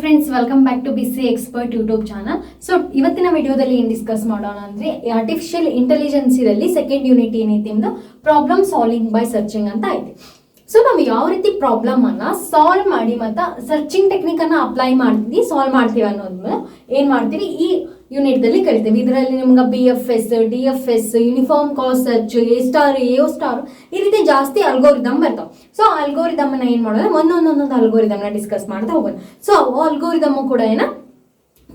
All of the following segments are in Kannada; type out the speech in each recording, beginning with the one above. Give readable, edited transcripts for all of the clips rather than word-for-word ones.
Friends, welcome back to BC expert YouTube channel. So ಇವತ್ತಿನ ವಿಡಿಯೋದಲ್ಲಿ ಏನು ಡಿಸ್ಕಸ್ ಮಾಡೋಣ ಅಂದ್ರೆ ಆರ್ಟಿಫಿಷಿಯಲ್ ಇಂಟೆಲಿಜೆನ್ಸ್ ಇರಲ್ಲಿ ಸೆಕೆಂಡ್ ಯೂನಿಟ್ ಏನೈತಿ ಅಂದ್ರೆ ಪ್ರಾಬ್ಲಮ್ ಸಾಲ್ವಿಂಗ್ ಬೈ ಸರ್ಚಿಂಗ್ ಅಂತ ಐತಿ. ಸೊ ನಾವು ಯಾವ ರೀತಿ ಪ್ರಾಬ್ಲಮ್ ಅನ್ನ ಸಾಲ್ವ್ ಮಾಡಿ ಮತ್ತೆ ಸರ್ಚಿಂಗ್ ಟೆಕ್ನಿಕ್ ಅನ್ನ ಅಪ್ಲೈ ಮಾಡ್ತೀವಿ, ಸಾಲ್ವ್ ಮಾಡ್ತೀವಿ ಅನ್ನೋದನ್ನ ಏನ್ ಮಾಡ್ತೀವಿ ಈ ಯೂನಿಟ್ ದಲ್ಲಿ ಕಲಿತೀವಿ. ಇದರಲ್ಲಿ ನಿಮ್ಗೆ BFS, DFS, uniform cost search, A star, AO star ಈ ರೀತಿ ಜಾಸ್ತಿ ಅಲ್ಗೋರಿದಮ್ ಬರ್ತಾವ. ಸೊ ಅಲ್ಗೋರಿದಮ್ ಅನ್ನ ಏನ್ ಮಾಡೋದು, ಒಂದೊಂದೊಂದೊಂದು ಅಲ್ಗೋರಿದಮ್ ನ ಡಿಸ್ಕಸ್ ಮಾಡ್ತಾ ಹೋಗೋಣ. ಸೊ ಅಲ್ಗೋರಿದಮ್ ಕೂಡ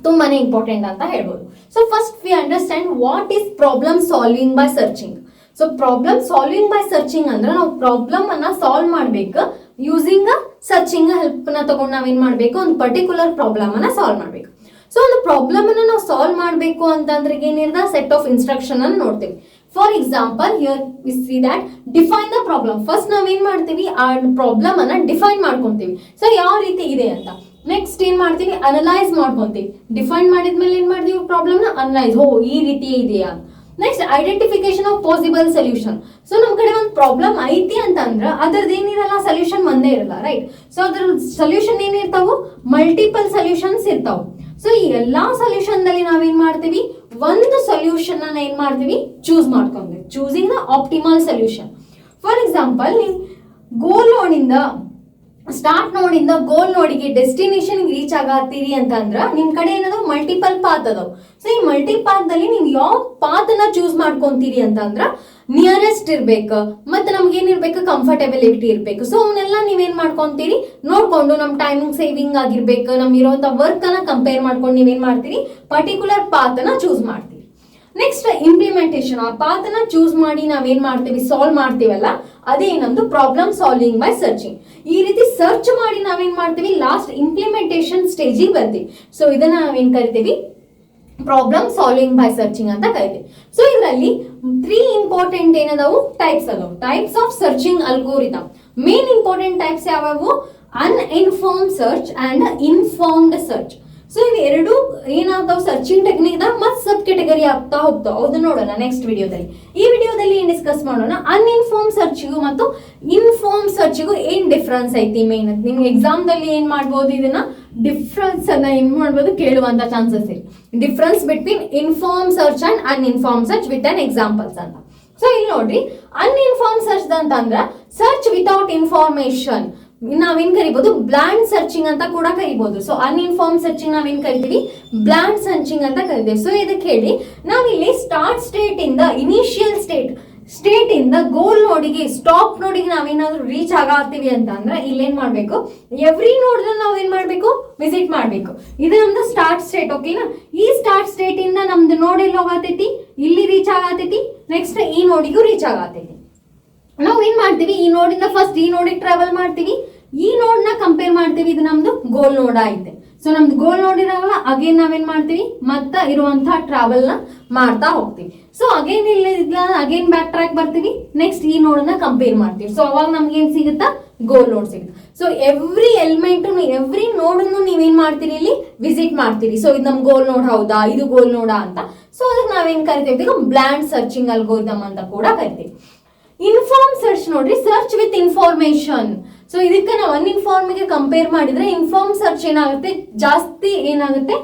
ತುಂಬಾನೇ ಇಂಪಾರ್ಟೆಂಟ್ ಅಂತ ಹೇಳ್ಬೋದು. So first we understand what is problem solving by searching. So problem solving by searching ಅಂದ್ರೆ ನಾವು ಪ್ರಾಬ್ಲಮ್ ಅನ್ನ ಸಾಲ್ವ್ ಮಾಡ್ಬೇಕು ಯೂಸಿಂಗ್ ಸರ್ಚಿಂಗ್ ಹೆಲ್ಪ್ ನ ತಗೊಂಡು ನಾವೇನ್ ಮಾಡ್ಬೇಕು, ಒಂದು ಪರ್ಟಿಕ್ಯುಲರ್ ಪ್ರಾಬ್ಲಮ್ ಅನ್ನ ಸಾಲ್ವ್ ಮಾಡ್ಬೇಕು. ಸೊ ಒಂದು ಪ್ರಾಬ್ಲಮ್ ಅನ್ನ ನಾವು ಸಾಲ್ವ್ ಮಾಡಬೇಕು ಅಂತಂದ್ರೆ ಏನಿರದ ಸೆಟ್ ಆಫ್ ಇನ್ಸ್ಟ್ರಕ್ಷನ್ ಅನ್ನು ನೋಡ್ತೀವಿ. For example here V see that define the problem. First ನಾವೇನ್ ಮಾಡ್ತೀವಿ, ಆ ಪ್ರಾಬ್ಲಮ್ ಅನ್ನ ಡಿಫೈನ್ ಮಾಡ್ಕೊಂತೀವಿ. ಸೊ ಯಾವ ರೀತಿ ಇದೆ ಅಂತ. ನೆಕ್ಸ್ಟ್ ಏನ್ ಮಾಡ್ತೀವಿ, ಅನಲೈಸ್ ಮಾಡ್ಕೊಂತೀವಿ. ಡಿಫೈನ್ ಮಾಡಿದ್ಮೇಲೆ ಏನ್ ಮಾಡ್ತೀವಿ, ಪ್ರಾಬ್ಲಮ್ ನ ಅನಲೈಸ್, ಈ ರೀತಿ ಇದೆಯಾ. Next identification of possible solution. So ನಮ್ ಕಡೆ ಒಂದು ಪ್ರಾಬ್ಲಮ್ ಐತಿ ಅಂತಂದ್ರ ಅದ್ರದ್ದು ಏನಿರಲ್ಲ, ಸೊಲ್ಯೂಷನ್ ಒಂದೇ ಇರಲ್ಲ, ರೈಟ್. ಸೊ ಅದ್ರ ಸೊಲ್ಯೂಷನ್ ಏನಿರ್ತಾವು, ಮಲ್ಟಿಪಲ್ ಸೊಲ್ಯೂಷನ್ಸ್ ಇರ್ತಾವ. ಸೊ ಈ ಎಲ್ಲಾ ಸೊಲ್ಯೂಷನ್ ದಲ್ಲಿ ನಾವೇನ್ ಮಾಡ್ತೀವಿ, ಒಂದು ಸೊಲ್ಯೂಷನ್ ಅನ್ನ ಏನ್ ಮಾಡ್ತೀವಿ, ಚೂಸ್ ಮಾಡ್ಕೊಂತೀವಿ. Choosing the optimal solution. For example ನೀವು ಗೋಲ್ ನೋಡಿಂದ ಸ್ಟಾರ್ಟ್ ನೋಡಿಂದ ಗೋಲ್ ನೋಡಿಗೆ ಡೆಸ್ಟಿನೇಷನ್ ರೀಚ್ ಆಗತ್ತೀರಿ ಅಂತಂದ್ರ ನಿಮ್ ಕಡೆ ಏನದ ಮಲ್ಟಿಪಲ್ ಪಾತ್ ಅದಾವ. ಸೊ ಈ ಮಲ್ಟಿ ಪಾತ್ ದಲ್ಲಿ ನೀವು ಯಾವ ಪಾತ್ ಅನ್ನ ಚೂಸ್ ಮಾಡ್ಕೊಂತೀರಿ ಅಂತಂದ್ರ ನಿಯರೆಸ್ಟ್ ಇರ್ಬೇಕು, ಮತ್ತೆ ನಮ್ಗೆ ಏನಿರ್ಬೇಕು, ಕಂಫರ್ಟಬಿಲಿಟಿ ಇರ್ಬೇಕು. ಸೊ ಅವನ್ನೆಲ್ಲ ನೀವೇನ್ ಮಾಡ್ಕೊಂತೀರಿ ನೋಡ್ಕೊಂಡು, ನಮ್ ಟೈಮಿಂಗ್ ಸೇವಿಂಗ್ ಆಗಿರ್ಬೇಕು, ನಮ್ ಇರೋಂತ ವರ್ಕ್ ಅನ್ನ ಕಂಪೇರ್ ಮಾಡ್ಕೊಂಡು ನೀವೇನ್ ಮಾಡ್ತೀರಿ, ಪರ್ಟಿಕ್ಯುಲರ್ ಪಾತ್ ಅನ್ನ ಚೂಸ್ ಮಾಡ್ತೀರಿ. Next implementation. ಆ ಪಾತ್ ಅನ್ನ ಚೂಸ್ ಮಾಡಿ ನಾವೇನ್ ಮಾಡ್ತೀವಿ, ಸಾಲ್ವ್ ಮಾಡ್ತೀವಲ್ಲ, ಅದೇ ನಮ್ದು ಪ್ರಾಬ್ಲಮ್ ಸಾಲ್ವಿಂಗ್ ಬೈ ಸರ್ಚಿಂಗ್. ಈ ರೀತಿ ಸರ್ಚ್ ಮಾಡಿ ನಾವೇನ್ ಮಾಡ್ತೀವಿ, ಲಾಸ್ಟ್ ಇಂಪ್ಲಿಮೆಂಟೇಷನ್ ಸ್ಟೇಜಿಗೆ ಬರ್ತೀವಿ. ಸೊ ಇದನ್ನ ನಾವೇನ್ ಕರಿತೀವಿ, ಪ್ರಾಬ್ಲಮ್ ಸಾಲ್ವಿಂಗ್ ಬೈ ಸರ್ಚಿಂಗ್ ಅಂತ ಕರಿತೀವಿ. ಸೊ ಇದರಲ್ಲಿ 3 ಇಂಪಾರ್ಟೆಂಟ್ ಏನದಾವು, ಟೈಪ್ಸ್ ಅದಾವು. Types of searching algorithm. Main important types ಯಾವ್ಯಾವು, uninformed search and informed search. So ಇವು ಎರಡು ಏನಾಗ್ತಾವ, ಸರ್ಚಿಂಗ್ ಟೆಕ್ನಿಕ್ ದಾಗ ಮತ್ ಸಬ್ ಕೆಟಗರಿ ಆಗ್ತಾ ಹೋಗ್ತಾವ. ಅದನ್ನ ನೋಡೋಣ ನೆಕ್ಸ್ಟ್ ವಿಡಿಯೋದಲ್ಲಿ. ಈ ವಿಡಿಯೋದಲ್ಲಿ ಏನ್ ಡಿಸ್ಕಸ್ ಮಾಡೋಣ, ಅನ್ಇನ್ಫಾರ್ಮ್ ಸರ್ಚಿಗೂ ಮತ್ತು ಇನ್ಫಾರ್ಮ್ ಸರ್ಚಿಗೂ ಏನ್ ಡಿಫ್ರೆನ್ಸ್ ಐತಿ. ಮೇನ್ ನಿಮ್ಗೆ ಎಕ್ಸಾಮ್ ದಲ್ಲಿ ಏನ್ ಮಾಡ್ಬೋದು, ಇದನ್ನ ಡಿಫ್ರೆನ್ಸ್ ಅನ್ನ ಏನ್ ಮಾಡ್ಬೋದು ಕೇಳುವಂತ ಚಾನ್ಸಸ್ ಇದೆ. Difference between inform search and uninform search with an examples ಅಂತ. ಸೊ ಇಲ್ಲಿ ನೋಡ್ರಿ, ಅನ್ಇನ್ಫಾರ್ಮ್ ಸರ್ಚ್ ಅಂತಂದ್ರ ಸರ್ಚ್ ವಿತೌಟ್ ಇನ್ಫಾರ್ಮೇಶನ್. ನಾವೇನ್ ಕರಿಬಹುದು, ಬ್ಲಾಂಡ್ ಸರ್ಚಿಂಗ್ ಅಂತ ಕೂಡ ಕರಿಬಹುದು. ಸೊ ಅನ್ಇನ್ಫಾರ್ಮ್ ಸರ್ಚಿಂಗ್ ನಾವೇನ್ ಕರಿತೀವಿ, ಬ್ಲಾಂಡ್ ಸರ್ಚಿಂಗ್ ಅಂತ ಕರಿತೀವಿ. ಸೊ ಇದಕ್ಕೆ ಹೇಳಿ ನಾವಿಲ್ಲಿ ಸ್ಟಾರ್ಟ್ ಸ್ಟೇಟ್ ಇಂದ ಇನಿಷಿಯಲ್ ಸ್ಟೇಟ್ ಇಂದ ಗೋಲ್ ನೋಡಿಗೆ, ಸ್ಟಾಪ್ ನೋಡಿಗೆ ನಾವೇನಾದ್ರೂ ರೀಚ್ ಆಗತ್ತೀವಿ ಅಂತ ಅಂದ್ರೆ ಇಲ್ಲೇನ್ ಮಾಡ್ಬೇಕು, ಎವ್ರಿ ನೋಡ್ ನಾವೇನ್ ಮಾಡ್ಬೇಕು, ವಿಸಿಟ್ ಮಾಡ್ಬೇಕು. ಇದು ನಮ್ದು ಸ್ಟಾರ್ಟ್ ಸ್ಟೇಟ್, ಓಕೆನಾ. ಈ ಸ್ಟಾರ್ಟ್ ಸ್ಟೇಟ್ ಇಂದ ನಮ್ದು ನೋಡ್ ಎಲ್ಲಿ ಹೋಗತೈತಿ, ಇಲ್ಲಿ ರೀಚ್ ಆಗತೈತಿ. ನೆಕ್ಸ್ಟ್ ಈ ನೋಡಿಗೂ ರೀಚ್ ಆಗತೈತಿ. ನಾವ್ ಏನ್ ಮಾಡ್ತೀವಿ, ಈ ನೋಡಿಂದ ಫಸ್ಟ್ ಈ ನೋಡಿಗೆ ಟ್ರಾವೆಲ್ ಮಾಡ್ತೀವಿ, ಈ ನೋಡ್ ನ ಕಂಪೇರ್ ಮಾಡ್ತೀವಿ. ಇದು ನಮ್ದು ಗೋಲ್ ನೋಡ್ ಐತೆ. ಸೊ ನಮ್ದು ಗೋಲ್ ನೋಡ್ ಇರಾಗಲ್ಲ, ಅಗೇನ್ ನಾವೇನ್ ಮಾಡ್ತೀವಿ, ಮತ್ತ ಇರುವಂತಹ ಟ್ರಾವೆಲ್ ನ ಮಾಡ್ತಾ ಹೋಗ್ತೀವಿ. ಸೊ ಅಗೇನ್ ಇಲ್ಲ ಅಗೇನ್ ಬ್ಯಾಕ್ ಟ್ರ್ಯಾಕ್ ಬರ್ತೀವಿ. ನೆಕ್ಸ್ಟ್ ಈ ನೋಡ್ ನ ಕಂಪೇರ್ ಮಾಡ್ತೀವಿ. ಸೊ ಅವಾಗ ನಮ್ಗೆ ಏನ್ ಸಿಗುತ್ತಾ, ಗೋಲ್ ನೋಡ್ ಸಿಗುತ್ತೆ. ಸೊ ಎವ್ರಿ ಎಲಿಮೆಂಟ್, ಎವ್ರಿ ನೋಡನ್ನು ನೀವೇನ್ ಮಾಡ್ತೀರಿ, ಇಲ್ಲಿ ವಿಸಿಟ್ ಮಾಡ್ತೀರಿ. ಸೊ ಇದು ನಮ್ ಗೋಲ್ ನೋಡ್ ಹೌದಾ, ಇದು ಗೋಲ್ ನೋಡಾ ಅಂತ. ಸೊ ಅದಕ್ಕೆ ನಾವೇನ್ ಕರಿತೀವಿ, ಬ್ಲಾಂಡ್ ಸರ್ಚಿಂಗ್ ಅಲ್ಗೋರಿದಮ್ ಅಂತ ಕೂಡ ಕರಿತೀವಿ. ಇನ್ಫಾರ್ಮ್ ಸರ್ಚ್ ನೋಡ್ರಿ, ಸರ್ಚ್ ವಿತ್ ಇನ್ಫಾರ್ಮೇಶನ್. ಸೊ ಇದಕ್ಕೆ ನಾವು ಅನ್ಇನ್ಫಾರ್ಮ್ ಗೆ ಕಂಪೇರ್ ಮಾಡಿದ್ರೆ ಇನ್ಫಾರ್ಮ್ ಸರ್ಚ್ ಏನಾಗುತ್ತೆ, ಜಾಸ್ತಿ ಏನಾಗುತ್ತೆ,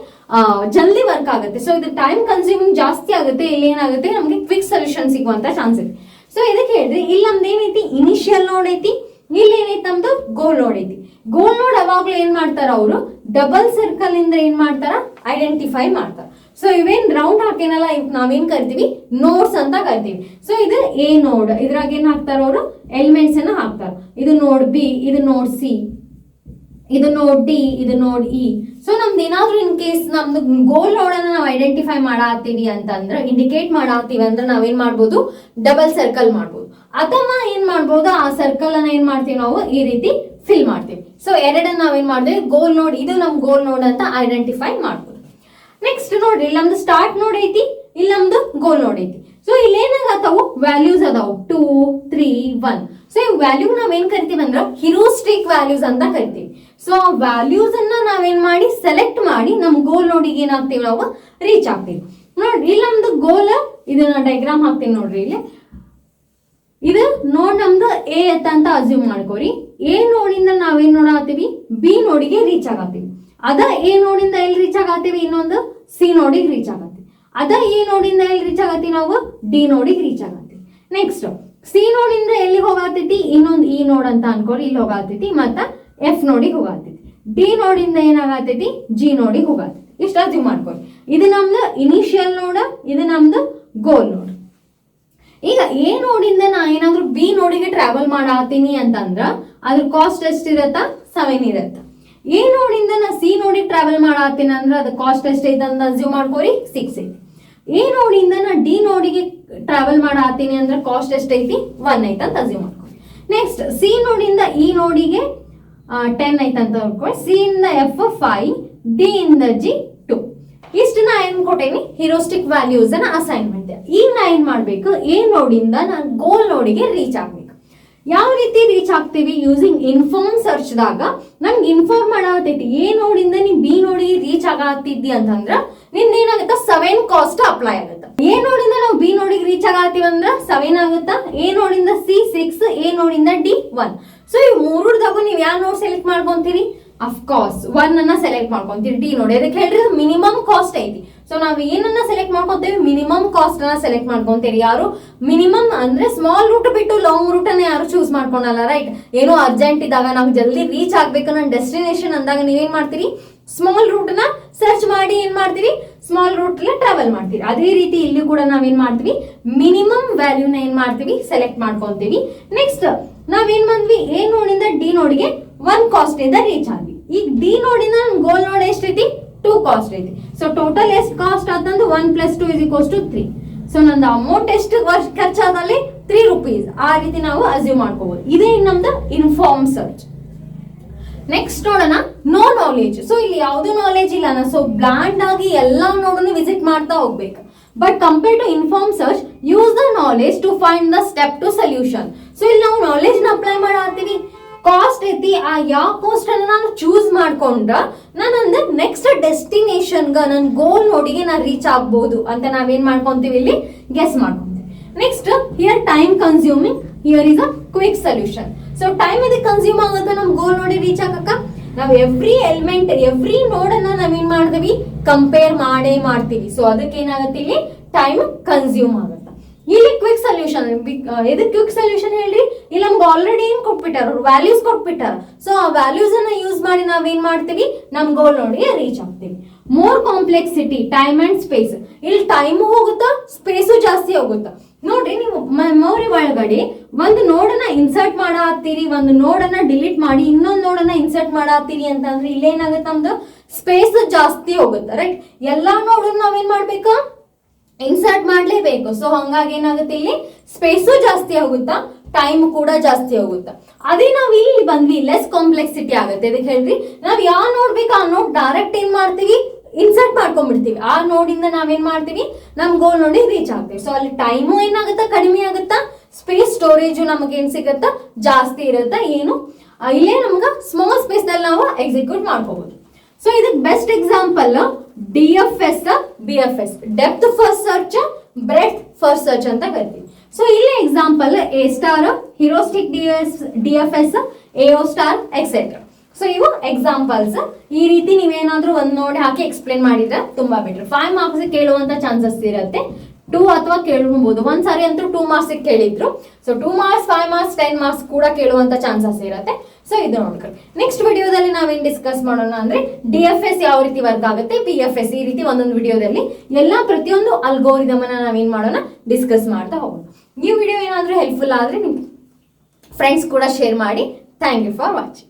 ಜಲ್ದಿ ವರ್ಕ್ ಆಗುತ್ತೆ. ಸೊ ಇದು ಟೈಮ್ ಕನ್ಸ್ಯೂಮಿಂಗ್ ಜಾಸ್ತಿ ಆಗುತ್ತೆ. ಇಲ್ಲಿ ಏನಾಗುತ್ತೆ, ನಮ್ಗೆ ಕ್ವಿಕ್ ಸೊಲ್ಯೂಷನ್ ಸಿಗುವಂತ ಚಾನ್ಸ್ ಇದೆ. ಸೊ ಇದಕ್ಕೆ ಹೇಳಿದ್ರೆ ಇಲ್ಲಿ ನಮ್ದು ಏನೈತಿ, ಇನಿಷಿಯಲ್ ನೋಡ್ ಐತಿ, ಇಲ್ಲಿ ಏನೈತಿ ನಮ್ದು ಗೋಲ್ ನೋಡ್ ಐತಿ. ಗೋಲ್ ನೋಡ್ ಅವಾಗ್ಲೂ ಏನ್ ಮಾಡ್ತಾರ, ಅವರು ಡಬಲ್ ಸರ್ಕಲ್ ಇಂದ ಏನ್ ಮಾಡ್ತಾರ, ಐಡೆಂಟಿಫೈ ಮಾಡ್ತಾರ. ಸೊ ಇವೇನ್ ರೌಂಡ್ ಹಾಕೇನಲ್ಲ, ನಾವೇನ್ ಕರಿತೀವಿ, ನೋಡ್ಸ್ ಅಂತ ಕರಿತೀವಿ. ಸೊ ಇದು ಎ ನೋಡ್, ಇದ್ರಾಗ ಏನ್ ಹಾಕ್ತಾರ, ಅವರು ಎಲಿಮೆಂಟ್ಸ್ ಅನ್ನ ಹಾಕ್ತಾರ. ಇದು ನೋಡ್ ಬಿ, ಇದು ನೋಡ್ ಸಿ, ಇದು ನೋಡ್ ಡಿ, ಇದು ನೋಡ್ ಇ. ಸೊ ನಮ್ದು ಏನಾದ್ರೂ ಇನ್ ಕೇಸ್ ನಮ್ದು ಗೋಲ್ ನೋಡ್ ಅನ್ನ ನಾವು ಐಡೆಂಟಿಫೈ ಮಾಡಾತೀವಿ ಅಂತಂದ್ರ, ಇಂಡಿಕೇಟ್ ಮಾಡಾತೀವಿ ಅಂದ್ರೆ ನಾವೇನ್ ಮಾಡ್ಬೋದು, ಡಬಲ್ ಸರ್ಕಲ್ ಮಾಡ್ಬೋದು. ಅಥವಾ ಏನ್ ಮಾಡ್ಬೋದು, ಆ ಸರ್ಕಲ್ ಅನ್ನ ಏನ್ ಮಾಡ್ತೀವಿ ನಾವು, ಈ ರೀತಿ ಫಿಲ್ ಮಾಡ್ತೀವಿ. ಸೊ ಎರಡನ್ನ ನಾವೇನ್ ಮಾಡ್ತೀವಿ, ಗೋಲ್ ನೋಡ್, ಇದು ನಮ್ ಗೋಲ್ ನೋಡ್ ಅಂತ ಐಡೆಂಟಿಫೈ ಮಾಡ್ಬೋದು. ನೆಕ್ಸ್ಟ್ ನೋಡ್ರಿ, ಇಲ್ಲಿ ನಮ್ದು ಸ್ಟಾರ್ಟ್ ನೋಡ್ ಐತಿ, ಇಲ್ಲಿ ನಮ್ದು ಗೋಲ್ ನೋಡ್ ಐತಿ. ಸೊ ಇಲ್ಲಿ ಏನಾಗತ್ತಾವು, ವ್ಯಾಲ್ಯೂಸ್ ಅದಾವು 2, 3, 1. ಸೊ ಈ ವ್ಯಾಲ್ಯೂ ನಾವೇನ್ ಕರಿತೀವಿ ಅಂದ್ರೆ ಹಿರೋಸ್ಟಿಕ್ ವ್ಯಾಲ್ಯೂಸ್ ಅಂತ ಕರಿತೀವಿ. ಸೊ ಆ ವ್ಯಾಲ್ಯೂಸ್ ಅನ್ನ ನಾವೇನ್ ಮಾಡಿ ಸೆಲೆಕ್ಟ್ ಮಾಡಿ ನಮ್ ಗೋಲ್ ನೋಡಿಗೆ ಏನಾಗ್ತೀವಿ, ನಾವು ರೀಚ್ ಆಗ್ತೀವಿ. ನೋಡ್ರಿ ಇಲ್ಲಿ ನಮ್ದು ಗೋಲ್, ಇದನ್ನ ಡೈಗ್ರಾಮ್ ಹಾಕ್ತೀವಿ ನೋಡ್ರಿ. ಇಲ್ಲಿ ಇದು ನೋಡ್ ನಮ್ದು ಎ ಅಂತ ಅಸ್ಯೂಮ್ ಮಾಡ್ಕೋರಿ. ಎ ನೋಡಿಂದ ನಾವೇನ್ ನೋಡಾತೀವಿ, ಬಿ ನೋಡಿಗೆ ರೀಚ್ ಆಗತ್ತೀವಿ. ಅದ ಎ ನೋಡಿಂದ ಎಲ್ಲಿ ರೀಚ್ ಆಗತ್ತೀವಿ, ಇನ್ನೊಂದು ಸಿ ನೋಡಿಗೆ ರೀಚ್ ಆಗತ್ತೀವಿ. ಅದ ಎ ನೋಡಿಂದ ಎಲ್ಲಿ ರೀಚ್ ಆಗತ್ತೀವಿ, ನಾವು ಡಿ ನೋಡಿಗೆ ರೀಚ್ ಆಗತ್ತೀವಿ. ನೆಕ್ಸ್ಟ್ ಸಿ ನೋಡಿಂದ ಎಲ್ಲಿಗೆ ಹೋಗತೈತಿ, ಇನ್ನೊಂದು ಇ ನೋಡ್ ಅಂತ ಅನ್ಕೊಳ್ಳಿ, ಇಲ್ಲಿ ಹೋಗತೈತಿ. ಮತ್ತ ಎಫ್ ನೋಡಿಗೆ ಹೋಗತೈತಿ. ಡಿ ನೋಡಿಂದ ಏನಾಗತೈತಿ, ಜಿ ನೋಡಿಗೆ ಹೋಗತೈತಿ. ಇಷ್ಟ ಅರ್ಥ ಮಾಡ್ಕೊಳ್ಳಿ. ಇದು ನಮ್ದು ಇನಿಷಿಯಲ್ ನೋಡ್, ಇದು ನಮ್ದು ಗೋಲ್ ನೋಡ್. ಈಗ ಎ ನೋಡಿಂದ ನಾ ಏನಾದ್ರು ಬಿ ನೋಡಿಗೆ ಟ್ರಾವೆಲ್ ಮಾಡತ್ತೀನಿ ಅಂತಂದ್ರ ಅದ್ರ ಕಾಸ್ಟ್ ಎಷ್ಟಿರತ್ತ, 7 ಇರತ್ತ. ಎ ನೋಡಿಂದ ನಾ ಸಿ ನೋಡಿ ಟ್ರಾವೆಲ್ ಮಾಡತ್ತೀನಿ ಅಂದ್ರ ಅದ್ರ ಕಾಸ್ಟ್ ಎಷ್ಟೈತೆ ಅಂತ ಅಸ್ಯೂಮ್ ಮಾಡ್ಕೋರಿ, 6 ಐತಿ. ಎ ನೋಡಿಂದ ನಾ ಡಿ ನೋಡಿಗೆ ಟ್ರಾವೆಲ್ ಮಾಡತ್ತೀನಿ ಅಂದ್ರೆ ಕಾಸ್ಟ್ ಎಷ್ಟೈತಿ, 1 ಐತೆ ಅಂತ ಅಸ್ಯೂಮ್ ಮಾಡ್ಕೊಳ್ಳಿ. ನೆಕ್ಸ್ಟ್ ಸಿ ನೋಡಿಂದ ಇ ನೋಡಿಗೆ 10 ಐತೆ ಅಂತ ಅನ್ಕೊಳ್ಳಿ. ಸಿ ಇಂದ ಎಫ್ 5, ಡಿ ಇಂದ ಜಿ 2. ಇಷ್ಟು ನಾ ಏನ್ ಕೊಟ್ಟೇನಿ, ಹಿರೋಸ್ಟಿಕ್ ವ್ಯಾಲ್ಯೂಸ್ ಅನ್ನ ಅಸೈನ್ಮೆಂಟ್. ಈಗ ನಾ ಏನ್ ಮಾಡ್ಬೇಕು, ಎ ನೋಡಿಂದ ನಾನು ಗೋಲ್ ನೋಡಿಗೆ ರೀಚ್ ಆಗ್ಬೇಕು. ಯಾವ ರೀತಿ ರೀಚ್ ಆಗ್ತೀವಿ, ಯೂಸಿಂಗ್ ಇನ್ಫಾರ್ಮ್ ಸರ್ಚ್ ದಾಗ ನನ್ಗೆ ಇನ್ಫಾರ್ಮ್ ಮಾಡತೈತಿ ಎ ನೋಡಿಂದ ನೀ ಬಿ ನೋಡಿಗೆ ರೀಚ್ ಆಗತ್ತಿದ್ದಿ ಅಂತಂದ್ರ ನಿಂದ ಏನಾಗುತ್ತ, 7 ಕಾಸ್ಟ್ ಅಪ್ಲೈ ಆಗುತ್ತ. ಎ ನೋಡಿಂದ ನಾವು ಬಿ ನೋಡಿಗೆ ರೀಚ್ ಆಗತ್ತೀವಿ ಅಂದ್ರ 7 ಆಗುತ್ತ. ಎ ನೋಡಿಂದ ಸಿ 6, ಎ ನೋಡಿಂದ ಡಿ 1. ಸೊ ಈ ಮೂರದಾಗೂ ನೀವು ಯಾವ ನೋಡ್ ಸೆಲೆಕ್ಟ್ ಮಾಡ್ಕೊಂತೀರಿ, ಅಫ್ಕೋರ್ಸ್ 1 ಅನ್ನ ಸೆಲೆಕ್ಟ್ ಮಾಡ್ಕೊಂತೀರಿ. ಡಿ ನೋಡಿ ಅದಕ್ಕೆ ಹೇಳ್ರಿ ಮಿನಿಮಮ್ ಕಾಸ್ಟ್ ಐತಿ. ಸೊ ನಾವು ಏನನ್ನ ಸೆಲೆಕ್ಟ್ ಮಾಡ್ಕೊಂತೀವಿ, ಮಿನಿಮಮ್ ಕಾಸ್ಟ್ ಅನ್ನ ಸೆಲೆಕ್ಟ್ ಮಾಡ್ಕೊಂತೀರಿ. ಯಾರು ಮಿನಿಮಮ್ ಅಂದ್ರೆ ಸ್ಮಾಲ್ ರೂಟ್ ಬಿಟ್ಟು ಲಾಂಗ್ ರೂಟ್ ಅನ್ನ ಯಾರು ಚೂಸ್ ಮಾಡ್ಕೊಳಲ್ಲ, ರೈಟ್? ಏನೋ ಅರ್ಜೆಂಟ್ ಇದ್ದಾಗ ನಾವು ಜಲ್ದಿ ರೀಚ್ ಆಗ್ಬೇಕು ನನ್ನ ಡೆಸ್ಟಿನೇಷನ್ ಅಂದಾಗ ನೀವೇನ್ ಮಾಡ್ತೀರಿ, ಸ್ಮಾಲ್ ರೂಟ್ ನ ಸರ್ಚ್ ಮಾಡಿ ಏನ್ ಮಾಡ್ತೀರಿ, ಸ್ಮಾಲ್ ರೂಟ್ ಟ್ರಾವೆಲ್ ಮಾಡ್ತೀರಿ. ಅದೇ ರೀತಿ ಇಲ್ಲಿ ಕೂಡ ನಾವೇನ್ ಮಾಡ್ತೀವಿ, ಮಿನಿಮಮ್ ವ್ಯಾಲ್ಯೂನ ಏನ್ ಮಾಡ್ತೀವಿ, ಸೆಲೆಕ್ಟ್ ಮಾಡ್ಕೊಂತೀವಿ. ನೆಕ್ಸ್ಟ್ ನಾವೇನ್ ಮಾಡ್ವಿ, ಎ ನೋಡಿಂದ ಡಿ ನೋಡಿಗೆ 1 ಕಾಸ್ಟ್ ಇಂದ ರೀಚ್ ಆದ್ವಿ. ಈಗ ಡಿ ನೋಡಿಂದ ಗೋಲ್ ನೋಡ್ ಎಷ್ಟೈತಿ, 2 ಕಾಸ್ಟ್ ಐತಿ. ಸೊ ಟೋಟಲ್ ಎಷ್ಟು ಕಾಸ್ಟ್ ಆತಂದು 1 + 2 = 3. ಸೊ ನಂದು ಅಮೌಂಟ್ ಎಷ್ಟು ಖರ್ಚಾದಲ್ಲಿ 3 ರೂಪೀಸ್. ಆ ರೀತಿ ನಾವು ಅಸ್ಯೂಮ್ ಮಾಡ್ಕೋಬಹುದು. ಇದೇ ನಮ್ದು ಇನ್ಫಾರ್ಮ್ ಸರ್ಚ್. ನೆಕ್ಸ್ಟ್ ನೋಡೋಣ, ನೋ ನಾಲೆಜ್. ಸೊ ಇಲ್ಲಿ ಯಾವ್ದು ನಾಲೆಜ್ ಇಲ್ಲ, ಸೊ ಬ್ಲಾಂಡ್ ಆಗಿ ಎಲ್ಲಾ ನೋಡನ್ನು ವಿಸಿಟ್ ಮಾಡ್ತಾ ಹೋಗ್ಬೇಕು. But compare to inform search, use the knowledge to find the step to solution. So ಇಲ್ಲಿ ನಾವು ನಾಲೆಜ್ ನ ಅಪ್ಲೈ ಮಾಡತ್ತೀವಿ. ಕಾಸ್ಟ್ ಐತಿ, ಆ ಯಾವ ಕಾಸ್ಟ್ ಅನ್ನ ನಾನು ಚೂಸ್ ಮಾಡ್ಕೊಂಡ್ರ ನಾನು ನೆಕ್ಸ್ಟ್ ಡೆಸ್ಟಿನೇಷನ್ ನನ್ನ ಗೋಲ್ ನೋಡಿಗೆ ನಾನು ರೀಚ್ ಆಗ್ಬಹುದು ಅಂತ ನಾವೇನ್ ಮಾಡ್ಕೊಂತೀವಿ, ಇಲ್ಲಿ ಗೆಸ್ ಮಾಡ್ಕೊಂತೀವಿ. Next here time consuming, here is a quick solution. So time ಇದಕ್ಕೆ ಕನ್ಸ್ಯೂಮ್ ಆಗುತ್ತೆ ನಮ್ ಗೋಲ್ ನೋಡಿ ರೀಚ್ ಆಗಕ್ಕ. ನಾವು ಎವ್ರಿ ಎಲಿಮೆಂಟ್, ಎವ್ರಿ ನೋಡ್ ಅನ್ನ ನಾವೇನ್ ಮಾಡ್ತೀವಿ, ಕಂಪೇರ್ ಮಾಡೇ ಮಾಡ್ತೀವಿ. ಸೊ ಅದಕ್ಕೆ ಏನಾಗುತ್ತೆ, ಇಲ್ಲಿ ಟೈಮ್ ಕನ್ಸ್ಯೂಮ್ ಆಗುತ್ತೆ. ಇಲ್ಲಿ ಕ್ವಿಕ್ ಸೊಲ್ಯೂಷನ್, ಇದಕ್ಕೆ ಕ್ವಿಕ್ ಸೊಲ್ಯೂಷನ್ ಹೇಳ್ರಿ, ಇಲ್ಲಿ ನಮ್ಗೆ ಆಲ್ರೆಡಿ ಏನ್ ಕೊಟ್ಬಿಟ್ಟಾರ, ವ್ಯಾಲ್ಯೂಸ್ ಕೊಟ್ಬಿಟ್ಟಾರ. ಸೊ ಆ ವ್ಯಾಲ್ಯೂಸ್ ಅನ್ನ ಯೂಸ್ ಮಾಡಿ ನಾವೇನ್ ಮಾಡ್ತೀವಿ, ನಮ್ ಗೋಲ್ ನೋಡಿ ರೀಚ್ ಆಗ್ತೀವಿ. More complexity, time and space. ಇಲ್ಲಿ ಟೈಮು ಹೋಗುತ್ತಾ, ಸ್ಪೇಸು ಜಾಸ್ತಿ ಹೋಗುತ್ತಾ. ನೋಡ್ರಿ, ನೀವು ಮೆಮೊರಿ ಒಳಗಡೆ ಒಂದು ನೋಡನ್ನ ಇನ್ಸರ್ಟ್ ಮಾಡತ್ತೀರಿ, ಒಂದು ನೋಡನ್ನ ಡಿಲೀಟ್ ಮಾಡಿ ಇನ್ನೊಂದು ನೋಡನ್ನ ಇನ್ಸರ್ಟ್ ಮಾಡತ್ತೀರಿ ಅಂತಂದ್ರೆ ಇಲ್ಲೇನಾಗುತ್ತೆ, ನಮ್ದು ಸ್ಪೇಸ್ ಜಾಸ್ತಿ ಹೋಗುತ್ತೆ, ರೈಟ್? ಎಲ್ಲಾ ನೋಡನ್ನ ನಾವೇನ್ ಮಾಡ್ಬೇಕು, ಇನ್ಸರ್ಟ್ ಮಾಡ್ಲೇಬೇಕು. ಸೊ ಹಂಗಾಗಿ ಏನಾಗುತ್ತೆ, ಇಲ್ಲಿ ಸ್ಪೇಸು ಜಾಸ್ತಿ ಹೋಗುತ್ತಾ, ಟೈಮ್ ಕೂಡ ಜಾಸ್ತಿ ಹೋಗುತ್ತಾ. ಅದೇ ನಾವ್ ಇಲ್ಲಿ ಬಂದ್ವಿ, ಲೆಸ್ ಕಾಂಪ್ಲೆಕ್ಸಿಟಿ ಆಗುತ್ತೆ. ಅದಕ್ಕೆ ಹೇಳ್ರಿ, ನಾವ್ ಯಾವ ನೋಡ್ಬೇಕು ಆ ನೋಡ್ ಡೈರೆಕ್ಟ್ ಏನ್ ಮಾಡ್ತೀವಿ, ಇನ್ಸರ್ಟ್ ಮಾಡ್ಕೊಂಡ್ಬಿಡ್ತೀವಿ. ಆ ನೋಡಿಂದ ನಾವೇನ್ ಮಾಡ್ತೀವಿ, ನಮ್ ಗೋಲ್ ನೋಡಿ ರೀಚ್ ಆಗ್ತೀವಿ. ಸೊ ಅಲ್ಲಿ ಟೈಮು ಏನಾಗುತ್ತಾ, ಕಡಿಮೆ ಆಗುತ್ತಾ, ಸ್ಪೇಸ್ ಸ್ಟೋರೇಜು ನಮಗೆ ಏನ್ ಸಿಗುತ್ತಾ, ಜಾಸ್ತಿ ಇರುತ್ತಾ. ಏನು ಇಲ್ಲೇ ನಮ್ಗ ಸ್ಮಾಲ್ ಸ್ಪೇಸ್ ದಲ್ಲಿ ನಾವು ಎಕ್ಸಿಕ್ಯೂಟ್ ಮಾಡ್ಕೋಬಹುದು. ಸೊ ಇದಕ್ಕೆ best example DFS, BFS, depth first search, breadth first search ಅಂತ ಕರಿತೀವಿ. ಸೊ ಇಲ್ಲಿ example A star, heuristic DFS, AO star, etcetera. So ಇವು ಎಕ್ಸಾಂಪಲ್ಸ್. ಈ ರೀತಿ ನೀವೇನಾದ್ರೂ ಒಂದ್ ನೋಡಿ ಹಾಕಿ ಎಕ್ಸ್ಪ್ಲೇನ್ ಮಾಡಿದ್ರೆ ತುಂಬಾ ಬೆಟರ್. 5 ಮಾರ್ಕ್ಸ್ ಕೇಳುವಂತ ಚಾನ್ಸಸ್ ಇರುತ್ತೆ, 2 ಅಥವಾ ಕೇಳಬಹುದು. ಒಂದ್ಸಾರಿ ಅಂತೂ 2 ಮಾರ್ಕ್ಸ್ ಕೇಳಿದ್ರು. ಸೊ 2 ಮಾರ್ಕ್ಸ್, 5 ಮಾರ್ಕ್ಸ್, 10 ಮಾರ್ಕ್ಸ್ ಕೂಡ ಕೇಳುವಂತ ಚಾನ್ಸಸ್ ಇರುತ್ತೆ. ಸೊ ಇದು ನೋಡ್ಕೊಳ್ಳಿ. ನೆಕ್ಸ್ಟ್ ವಿಡಿಯೋದಲ್ಲಿ ನಾವೇನ್ ಡಿಸ್ಕಸ್ ಮಾಡೋಣ ಅಂದ್ರೆ DFS ಯಾವ ರೀತಿ ವರ್ಕ್ ಆಗುತ್ತೆ, BFS, ಈ ರೀತಿ ಒಂದೊಂದು ವಿಡಿಯೋದಲ್ಲಿ ಎಲ್ಲಾ ಪ್ರತಿಯೊಂದು ಅಲ್ಗೋರಿದಮ್ ಅನ್ನ ನಾವೇನ್ ಮಾಡೋಣ, ಡಿಸ್ಕಸ್ ಮಾಡ್ತಾ ಹೋಗೋಣ. ಈ ವಿಡಿಯೋ ಏನಾದ್ರೂ ಹೆಲ್ಪ್ಫುಲ್ ಆದ್ರೆ ನಿಮ್ ಫ್ರೆಂಡ್ಸ್ ಕೂಡ ಶೇರ್ ಮಾಡಿ. Thank you for watching.